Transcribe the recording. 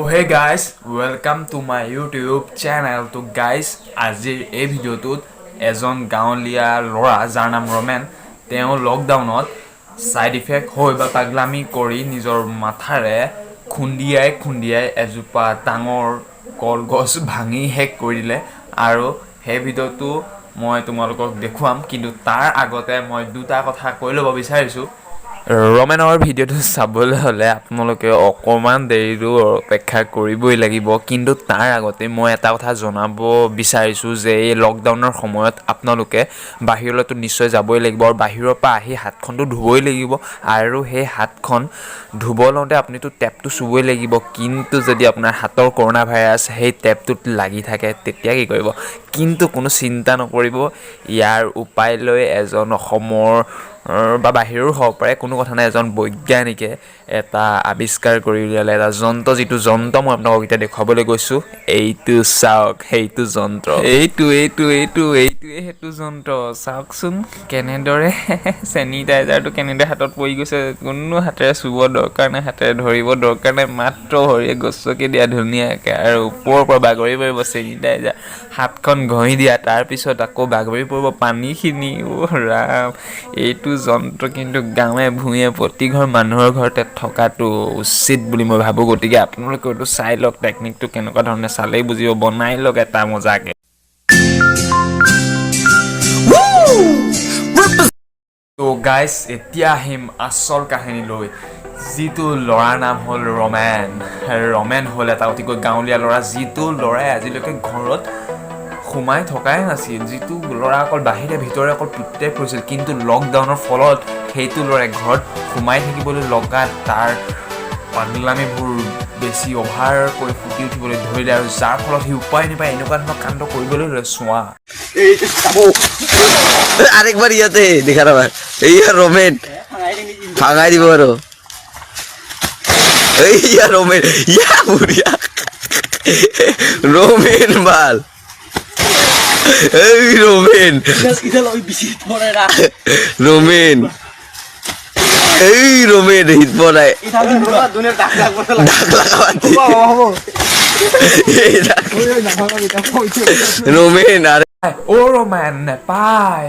hey guys, welcome to my YouTube channel. To guys, আজিৰ এই ভিডিঅ'টোত এজন গাঁৱলীয়া ল'ৰা যাৰ নাম ৰমেন তেওঁ লকডাউনত সাইড ইফেক্ট হৈ বা পাগলামি কৰি নিজৰ মাথাৰে খুন্দিয়াই এজোপা ডাঙৰ কলগছ ভাঙি হেক কৰি দিলে আৰু সেই ভিডিঅ'টো মই তোমালোকক দেখুৱাম কিন্তু তাৰ আগতে মই দুটা কথা কৈ ল'ব বিচাৰিছো ৰমেনৰ ভিডিঅ'টো চাবলৈ হ'লে আপোনালোকে অকমান দেৰিৰো অপেক্ষা কৰিবই লাগিব কিন্তু তাৰ আগতে মই এটা কথা জনাব বিচাৰিছো যে এই লকডাউনৰ সময়ত আপোনালোকে বাহিৰলৈতো নিশ্চয় যাবই লাগিব আৰু বাহিৰৰ পৰা আহি হাতখনটো ধুবই লাগিব আৰু সেই হাতখন ধুব লওঁতে আপুনিতো টেপটো চুবই লাগিব কিন্তু যদি আপোনাৰ হাতৰ কৰোনা ভাইৰাছ সেই টেপটোত লাগি থাকে তেতিয়া কি কৰিব কিন্তু কোনো চিন্তা নকৰিব ইয়াৰ উপায় লৈ এজন অসমৰ বা বাহিৰৰ হ'ব পাৰে কোনো কথা নাই এজন বৈজ্ঞানিকে এটা আৱিষ্কাৰ কৰি উলিয়ালে এটা যন্ত্ৰ যিটো যন্ত্ৰ মই আপোনালোকক এতিয়া দেখুৱাবলৈ গৈছোঁ এইটো চাওক সেইটো যন্ত্ৰ এইটোৱে সেইটো যন্ত্ৰ চাওকচোন কেনেদৰে চেনিটাইজাৰটো কেনেদৰে হাতত পৰি গৈছে কোনো হাতেৰে চুব দৰকাৰ নাই হাতেৰে ধৰিব দৰকাৰ নাই মাত্ৰ ভৰিয়ে গছকি দিয়া ধুনীয়াকৈ আৰু ওপৰৰ পৰা বাগৰি পৰিব চেনিটাইজাৰ হাতখন ঘঁহি দিয়া তাৰপিছত আকৌ বাগৰি পৰিব পানীখিনি ৰাম এইটো যন্ত্ৰ কিন্তু গাঁৱে ভূঞে প্ৰতি ঘৰ মানুহৰ ঘৰতে থকাটো উচিত বুলি মই ভাবোঁ গতিকে আপোনালোকে এইটো চাই লওক টেকনিকটো কেনেকুৱা ধৰণে চালেই বুজিব বনাই লওক এটা মজাকৈ তো গাইজ এতিয়া আহিম আচল কাহিনীলৈ যিটো ল'ৰাৰ নাম হ'ল ৰমেন হ'ল এটা অতিকৈ গাঁৱলীয়া ল'ৰা যিটো ল'ৰাই আজিলৈকে ঘৰত সোমাই থকাই নাছিল যিটো ল'ৰা অকল বাহিৰে ভিতৰে অকল পিটে ফুৰিছিল কিন্তু লকডাউনৰ ফলত সেইটো ল'ৰাই ঘৰত সোমাই থাকিবলৈ লগা তাৰ পাগলামিবোৰ বেছি অভাৰকৈ ফুটি উঠিবলৈ ধৰিলে আৰু যাৰ ফলত সি উপায় নাপায় এনেকুৱা ধৰণৰ কাণ্ড কৰিবলৈ ল'লে চোৱা আরেকবার ইয়াতে দেখা যাবে এই রোমেন ভাঙাই দিব আর এই রোমেন ইয়া বুড়িয়া রোমেন বাল এই রোমেন রোমেন এই রোমেন হিট পড়ায় রোমেন আর ও ৰমেন নেপায়